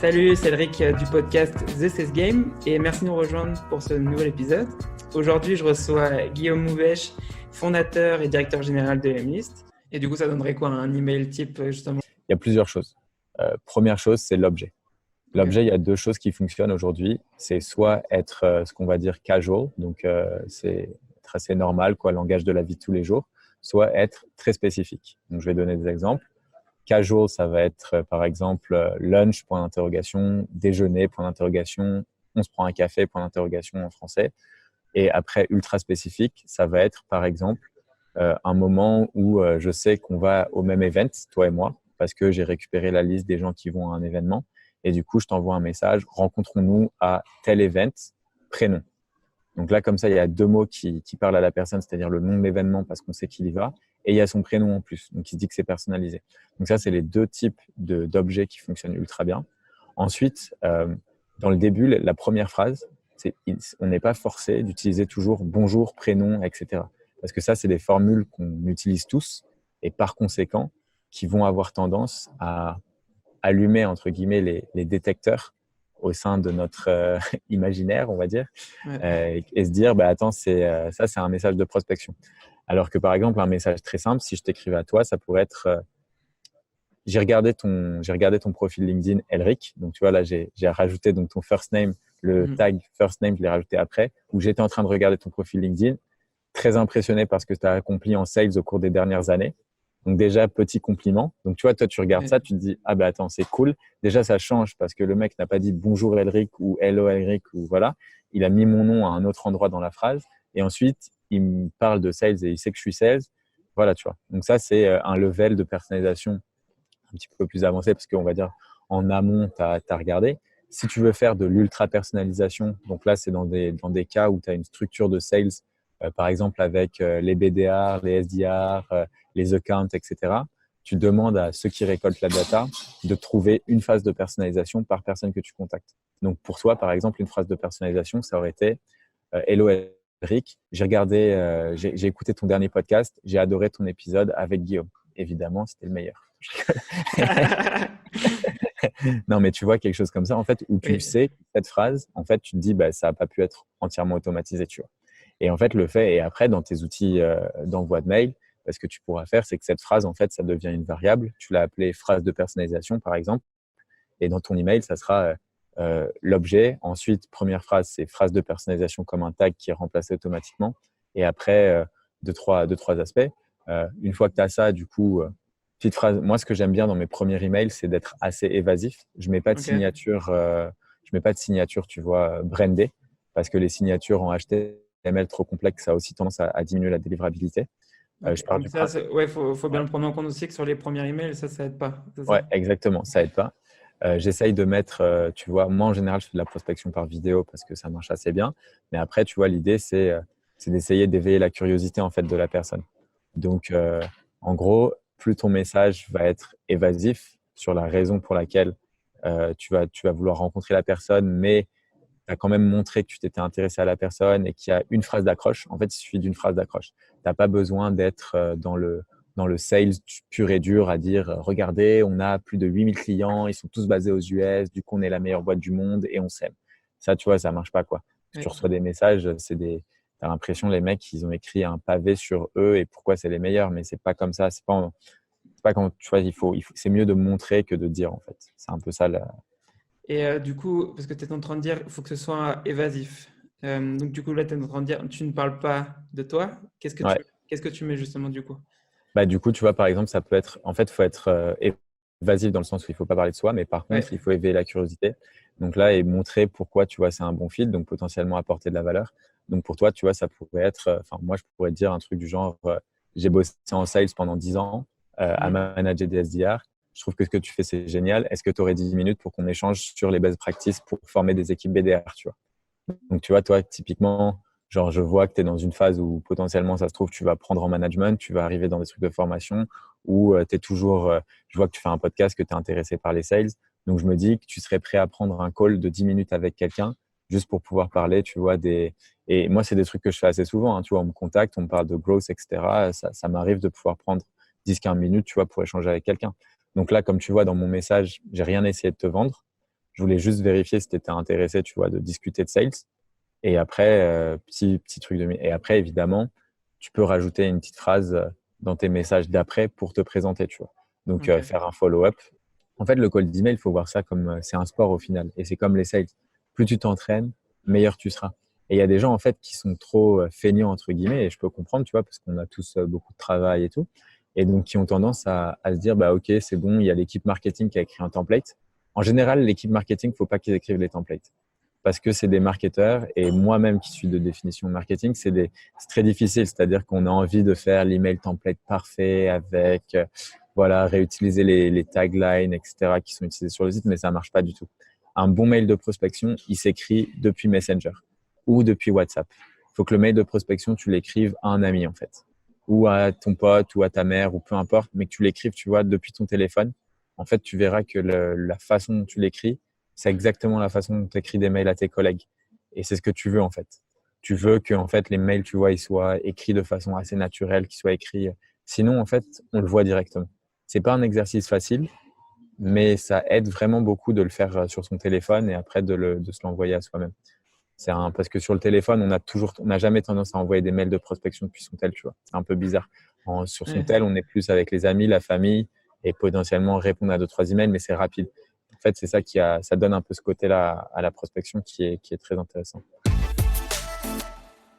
Salut, c'est Elric du podcast The Sales Game et merci de nous rejoindre pour ce nouvel épisode. Aujourd'hui, je reçois Guillaume Mouvèche, fondateur et directeur général de Lemlist. Et du coup, ça donnerait quoi un email type justement? Il y a plusieurs choses. Première chose, c'est l'objet. L'objet, Ok. il y a deux choses qui fonctionnent aujourd'hui. C'est soit être ce qu'on va dire casual, donc c'est être assez normal, quoi, langage de la vie de tous les jours, soit être très spécifique. Donc, je vais donner des exemples. Casual, ça va être par exemple lunch, point d'interrogation, déjeuner, point d'interrogation, on se prend un café, point d'interrogation en français. Et après, ultra spécifique, ça va être par exemple un moment où je sais qu'on va au même event, toi et moi, parce que j'ai récupéré la liste des gens qui vont à un événement. Et du coup, je t'envoie un message, rencontrons-nous à tel event, prénom. Donc là, comme ça, il y a deux mots qui parlent à la personne, c'est-à-dire le nom de l'événement parce qu'on sait qu'il y va, et il y a son prénom en plus, donc il se dit que c'est personnalisé. Donc ça, c'est les deux types d'objets qui fonctionnent ultra bien. Ensuite, dans le début, la première phrase, on n'est pas forcé d'utiliser toujours bonjour, prénom, etc. Parce que ça, c'est des formules qu'on utilise tous et par conséquent, qui vont avoir tendance à allumer, entre guillemets, les détecteurs au sein de notre imaginaire, on va dire, Ouais. et se dire, bah, attends, ça, c'est un message de prospection. Alors que, par exemple, un message très simple, si je t'écrivais à toi, ça pourrait être j'ai regardé ton profil LinkedIn, Elric. Donc, tu vois, là, j'ai rajouté donc, ton first name, le Mhm. tag first name, je l'ai rajouté après, où j'étais en train de regarder ton profil LinkedIn, très impressionné par ce que tu as accompli en sales au cours des dernières années. Donc déjà, petit compliment. Donc tu vois, toi, tu regardes Ouais. ça, tu te dis, ah ben attends, c'est cool. Déjà, ça change parce que le mec n'a pas dit bonjour Elric ou hello Elric ou voilà. Il a mis mon nom à un autre endroit dans la phrase. Et ensuite, il me parle de sales et il sait que je suis sales. Voilà, tu vois. Donc ça, c'est un level de personnalisation un petit peu plus avancé parce qu'on va dire en amont, tu as regardé. Si tu veux faire de l'ultra personnalisation, donc là, c'est dans des cas où tu as une structure de sales, par exemple avec les BDR, les SDR, les accounts, etc. Tu demandes à ceux qui récoltent la data de trouver une phase de personnalisation par personne que tu contactes. Donc pour toi, par exemple, une phrase de personnalisation, ça aurait été Hello Eric, j'ai écouté ton dernier podcast, j'ai adoré ton épisode avec Guillaume. Évidemment, c'était le meilleur. Non, mais tu vois quelque chose comme ça, en fait, où tu Oui. sais cette phrase, en fait, tu te dis, bah, ça n'a pas pu être entièrement automatisé, tu vois. Et en fait, le fait, et après, dans tes outils d'envoi de mail, ce que tu pourras faire, c'est que cette phrase, en fait, ça devient une variable. Tu l'as appelée phrase de personnalisation, par exemple. Et dans ton email, ça sera l'objet. Ensuite, première phrase, c'est phrase de personnalisation comme un tag qui est remplacé automatiquement. Et après, deux, trois aspects. Une fois que tu as ça, du coup, petite phrase. Moi, ce que j'aime bien dans mes premiers emails, c'est d'être assez évasif. Je mets pas de signature, tu vois, brandée, parce que les signatures en HTML trop complexes, ça a aussi tendance à diminuer la délivrabilité. Ok. Je pars Donc du ça, principe. ouais, faut bien Ouais. le prendre en compte aussi que sur les premiers emails, ça aide pas. C'est Ouais, ça. exactement, ça aide pas. J'essaye de mettre, tu vois, moi en général, je fais de la prospection par vidéo parce que ça marche assez bien. Mais après, tu vois, l'idée, c'est d'essayer d'éveiller la curiosité en fait de la personne. Donc, en gros, plus ton message va être évasif sur la raison pour laquelle tu vas vouloir rencontrer la personne, mais tu as quand même montré que tu t'étais intéressé à la personne et qu'il y a une phrase d'accroche. En fait, il suffit d'une phrase d'accroche. Tu n'as pas besoin d'être dans le sales pur et dur à dire regardez, on a plus de 8000 clients, ils sont tous basés aux US, du coup, on est la meilleure boîte du monde et on s'aime. Ça, tu vois, ça marche pas, quoi. Parce que tu Ouais. reçois des messages, tu as l'impression, les mecs, ils ont écrit un pavé sur eux et pourquoi c'est les meilleurs, mais c'est pas comme ça. C'est pas quand, tu vois, c'est mieux de montrer que de dire, en fait. C'est un peu ça, Et du coup, parce que tu es en train de dire, il faut que ce soit évasif. Donc du coup, là, tu es en train de dire, tu ne parles pas de toi. ouais. Qu'est-ce que tu mets justement du coup? Bah, du coup, tu vois, par exemple, ça peut être, en fait, il faut être évasif dans le sens où il ne faut pas parler de soi, mais par contre, il Ouais. faut éveiller la curiosité. Donc là, et montrer pourquoi, tu vois, c'est un bon fit, donc potentiellement apporter de la valeur. Donc pour toi, tu vois, ça pourrait être, enfin, moi, je pourrais te dire un truc du genre, j'ai bossé en sales pendant 10 ans, à Mhm. manager des SDR. Je trouve que ce que tu fais, c'est génial. Est-ce que tu aurais 10 minutes pour qu'on échange sur les best practices pour former des équipes BDR, tu vois? Donc, tu vois, toi, typiquement, genre, je vois que tu es dans une phase où potentiellement, ça se trouve, tu vas prendre en management, tu vas arriver dans des trucs de formation où tu es toujours, je vois que tu fais un podcast, que tu es intéressé par les sales. Donc, je me dis que tu serais prêt à prendre un call de 10 minutes avec quelqu'un juste pour pouvoir parler, tu vois, et moi, c'est des trucs que je fais assez souvent, hein, tu vois, on me contacte, on me parle de growth, etc. Ça m'arrive de pouvoir prendre 10-15 minutes, tu vois, pour échanger avec quelqu'un. Donc là, comme tu vois, dans mon message, j'ai rien essayé de te vendre. Je voulais juste vérifier si tu étais intéressé, tu vois, de discuter de sales. Et après, petit truc et après, évidemment, tu peux rajouter une petite phrase dans tes messages d'après pour te présenter, tu vois. Donc, Ok. faire un follow-up. En fait, le cold email, il faut voir ça comme c'est un sport au final. Et c'est comme les sales. Plus tu t'entraînes, meilleur tu seras. Et il y a des gens, en fait, qui sont trop feignants, entre guillemets, et je peux comprendre, tu vois, parce qu'on a tous beaucoup de travail et tout. Et donc, qui ont tendance à se dire, bah, OK, c'est bon, il y a l'équipe marketing qui a écrit un template. En général, l'équipe marketing, il ne faut pas qu'ils écrivent les templates parce que c'est des marketeurs et moi-même qui suis de définition marketing, c'est très difficile. C'est-à-dire qu'on a envie de faire l'email template parfait avec, voilà, réutiliser les taglines, etc., qui sont utilisés sur le site, mais ça marche pas du tout. Un bon mail de prospection, il s'écrit depuis Messenger ou depuis WhatsApp. Il faut que le mail de prospection, tu l'écrives à un ami, en fait, ou à ton pote ou à ta mère ou peu importe, mais que tu l'écrives, tu vois, depuis ton téléphone. En fait, tu verras que la façon dont tu l'écris, c'est exactement la façon dont tu écris des mails à tes collègues. Et c'est ce que tu veux, en fait. Tu veux que, en fait, les mails, tu vois, ils soient écrits de façon assez naturelle, qu'ils soient écrits. Sinon, en fait, on le voit directement. C'est pas un exercice facile, mais ça aide vraiment beaucoup de le faire sur son téléphone et après de se l'envoyer à soi-même. Parce que sur le téléphone, on n'a jamais tendance à envoyer des mails de prospection depuis son tel, tu vois. C'est un peu bizarre. Sur son Ouais. tel, on est plus avec les amis, la famille et potentiellement répondre à 2, 3 emails, mais c'est rapide. En fait, c'est ça ça donne un peu ce côté-là à la prospection qui est très intéressant.